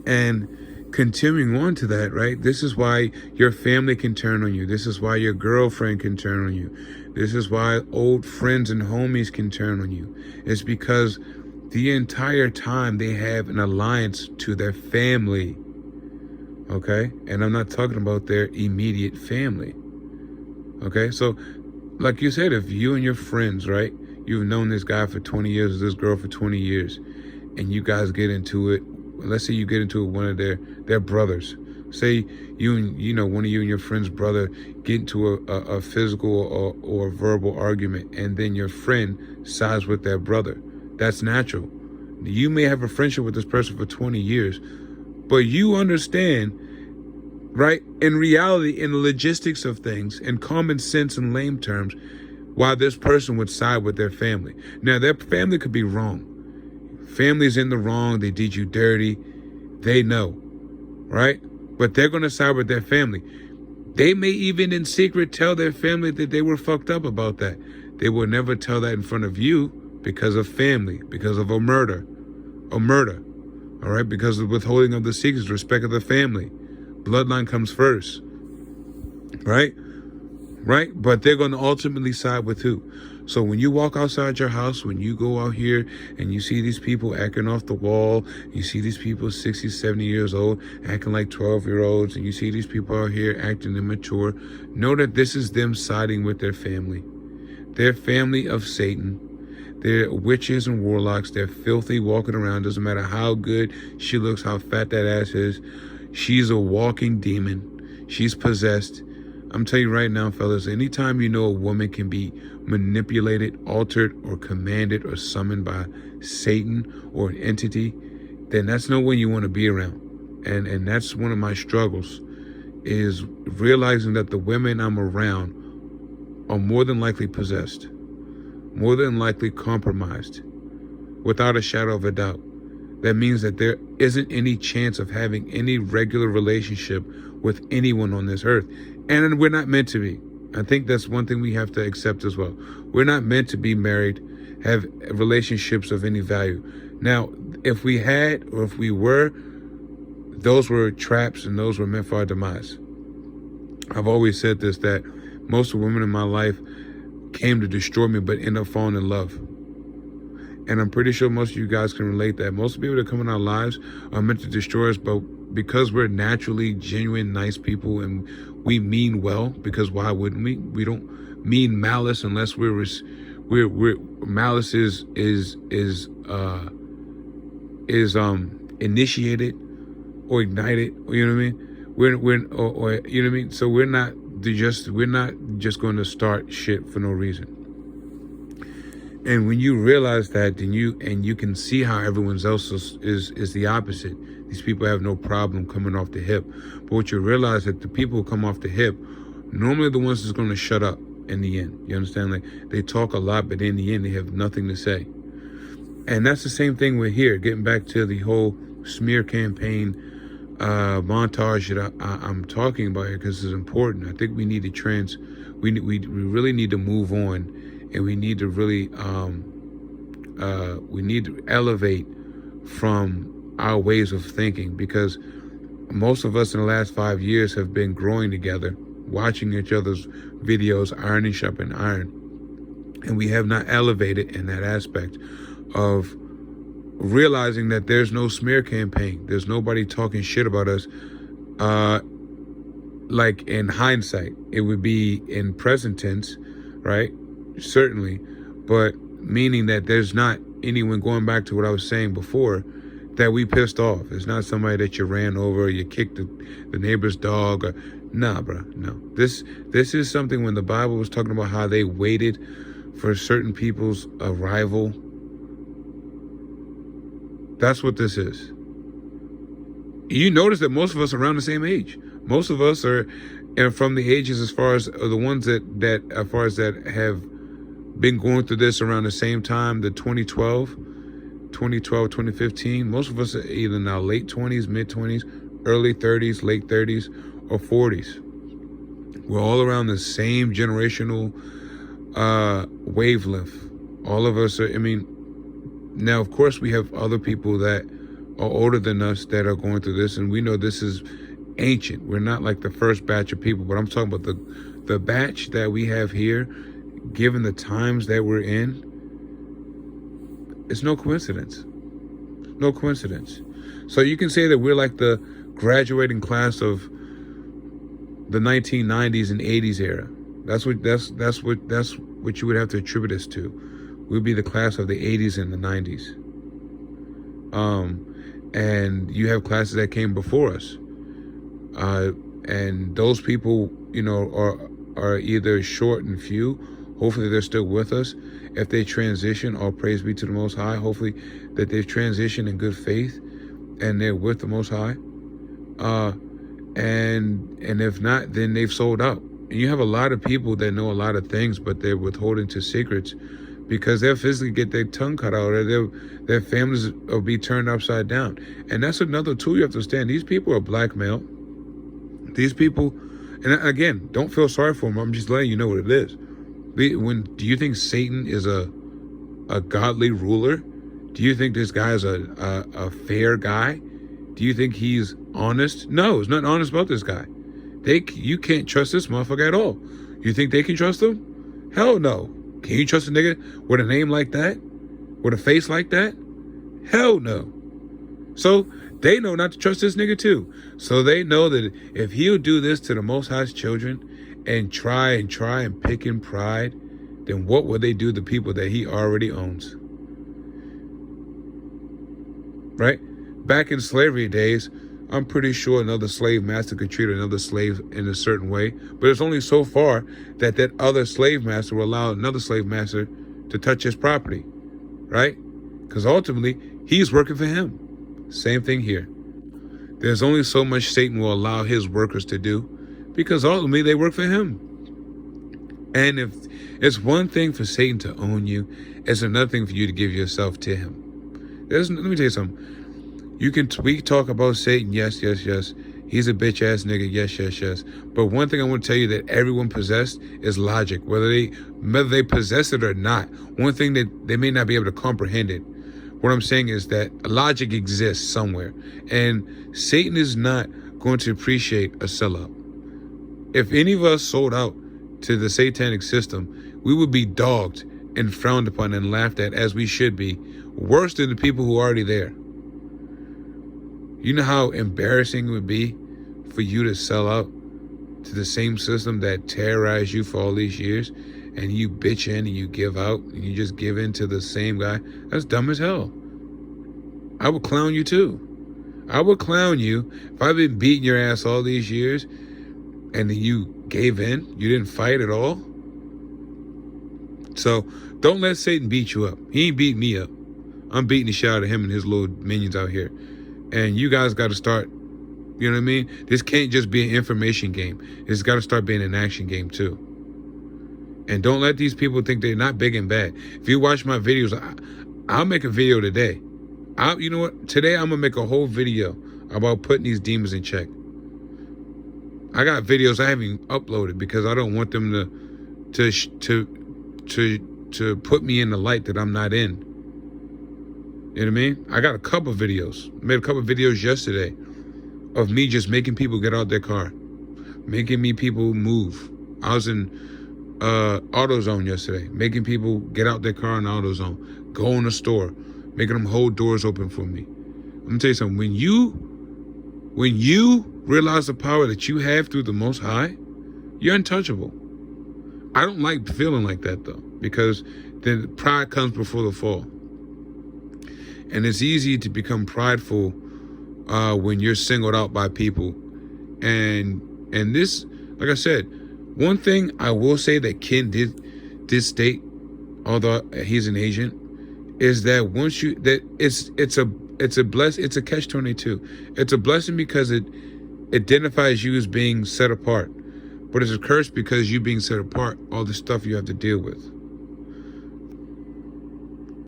And continuing on to that, right? This is why your family can turn on you. This is why your girlfriend can turn on you. This is why old friends and homies can turn on you. It's because the entire time they have an alliance to their family. Okay? And I'm not talking about their immediate family. Okay? So, like you said, if you and your friends, right? You've known this guy for 20 years, or this girl for 20 years, and you guys get into it. Let's say you get into it with one of their brothers. Say one of you and your friend's brother get into a physical or verbal argument, and then your friend sides with their brother. That's natural. You may have a friendship with this person for 20 years, but you understand, right, in reality, in the logistics of things, in common sense and lame terms, why this person would side with their family. Now, their family could be wrong. Family's in the wrong. They did you dirty. They know, right? But they're going to side with their family. They may even in secret tell their family that they were fucked up about that. They will never tell that in front of you because of family, because of a murder, all right? Because of withholding of the secrets, respect of the family. Bloodline comes first, right? Right? But they're going to ultimately side with who? So when you walk outside your house, when you go out here and you see these people acting off the wall, you see these people 60, 70 years old acting like 12-year-olds, and you see these people out here acting immature, know that this is them siding with their family. Their family of Satan. They're witches and warlocks. They're filthy, walking around. Doesn't matter how good she looks, how fat that ass is. She's a walking demon. She's possessed. I'm telling you right now, fellas, anytime you know a woman can be manipulated, altered, or commanded or summoned by Satan or an entity, then that's no one you want to be around. And that's one of my struggles, is realizing that the women I'm around are more than likely possessed, more than likely compromised, without a shadow of a doubt. That means that there isn't any chance of having any regular relationship with anyone on this earth. And we're not meant to be. I think that's one thing we have to accept as well. We're not meant to be married, have relationships of any value. Now, if we had, or if we were, those were traps and those were meant for our demise. I've always said this, that most of the women in my life came to destroy me, but ended up falling in love. And I'm pretty sure most of you guys can relate that. Most people that come in our lives are meant to destroy us, but because we're naturally genuine, nice people, and we mean well, because why wouldn't we? We don't mean malice unless we're malice is initiated or ignited. You know what I mean? We're or you know what I mean? So we're not just going to start shit for no reason. And when you realize that, then you can see how everyone else is the opposite. These people have no problem coming off the hip. But what you realize that the people who come off the hip, normally the ones that's going to shut up in the end. You understand? Like, they talk a lot, but in the end, they have nothing to say. And that's the same thing with here. Getting back to the whole smear campaign montage that I'm talking about here, because it's important. I think we need to we really need to move on. And we need to really, we need to elevate from our ways of thinking, because most of us in the last 5 years have been growing together, watching each other's videos, ironing, sharpening iron. And we have not elevated in that aspect of realizing that there's no smear campaign. There's nobody talking shit about us. Like in hindsight, it would be in present tense, right? Certainly, but meaning that there's not anyone, going back to what I was saying before, that we pissed off. It's not somebody that you ran over, or you kicked the neighbor's dog, or nah, bro, no. This is something when the Bible was talking about how they waited for certain people's arrival. That's what this is. You notice that most of us are around the same age. Most of us are from the ages as far as the ones that have been going through this around the same time, the 2012, 2015. Most of us are either now late 20s, mid 20s, early 30s, late 30s, or 40s. We're all around the same generational wavelength. All of us are, now, of course, we have other people that are older than us that are going through this, and we know this is ancient. We're not like the first batch of people, but I'm talking about the batch that we have here, given the times that we're in. It's no coincidence. No coincidence. So you can say that we're like the graduating class of the 1990s and 80s era. That's what you would have to attribute us to. We'd be the class of the 80s and the 90s. And you have classes that came before us. And those people, are either short and few. Hopefully they're still with us. If they transition, all praise be to the Most High. Hopefully that they've transitioned in good faith and they're with the Most High. And if not, then they've sold out. And you have a lot of people that know a lot of things, but they're withholding to secrets because they'll physically get their tongue cut out, or their families will be turned upside down. And that's another tool you have to understand. These people are blackmailed. These people, and again, don't feel sorry for them. I'm just letting you know what it is. Do you think Satan is a godly ruler? Do you think this guy is a fair guy? Do you think he's honest? No, there's nothing honest about this guy. You can't trust this motherfucker at all. You think they can trust him? Hell no. Can you trust a nigga with a name like that? With a face like that? Hell no. So they know not to trust this nigga too. So they know that if he'll do this to the Most High's children and try and pick in pride, then what will they do to people that he already owns? Right? Back in slavery days, I'm pretty sure another slave master could treat another slave in a certain way, but it's only so far that other slave master will allow another slave master to touch his property, right? Because ultimately, he's working for him. Same thing here. There's only so much Satan will allow his workers to do, because ultimately they work for him. And if it's one thing for Satan to own you, it's another thing for you to give yourself to him. Let me tell you something. We talk about Satan, yes. He's a bitch ass nigga, yes. But one thing I want to tell you that everyone possessed is logic, whether they possess it or not. One thing that they may not be able to comprehend it. What I'm saying is that logic exists somewhere, and Satan is not going to appreciate a sellout. If any of us sold out to the satanic system, we would be dogged and frowned upon and laughed at, as we should be, worse than the people who are already there. You know how embarrassing it would be for you to sell out to the same system that terrorized you for all these years, and you bitch in and you give out and you just give in to the same guy? That's dumb as hell. I would clown you too. I would clown you if I've been beating your ass all these years and then you gave in, you didn't fight at all. So don't let Satan beat you up. He ain't beat me up. I'm beating the shit out of him and his little minions out here. And you guys got to start, you know what I mean? This can't just be an information game. It's got to start being an action game too. And don't let these people think they're not big and bad. If you watch my videos, I'll make a video today. You know what? Today I'm going to make a whole video about putting these demons in check. I got videos I haven't uploaded because I don't want them to put me in the light that I'm not in. You know what I mean? I got a couple of videos. Made a couple of videos yesterday of me just making people get out their car. Making people move. I was in AutoZone yesterday. Making people get out their car in AutoZone. Go in the store. Making them hold doors open for me. I'm going to tell you something. When you realize the power that you have through the Most High, you're untouchable. I don't like feeling like that though, because then pride comes before the fall. And it's easy to become prideful when you're singled out by people. And this, like I said, one thing I will say that Ken did state, although he's an agent, is that it's a blessing. It's a catch-22. It's a blessing because it identifies you as being set apart, but it's a curse because you being set apart, all the stuff you have to deal with.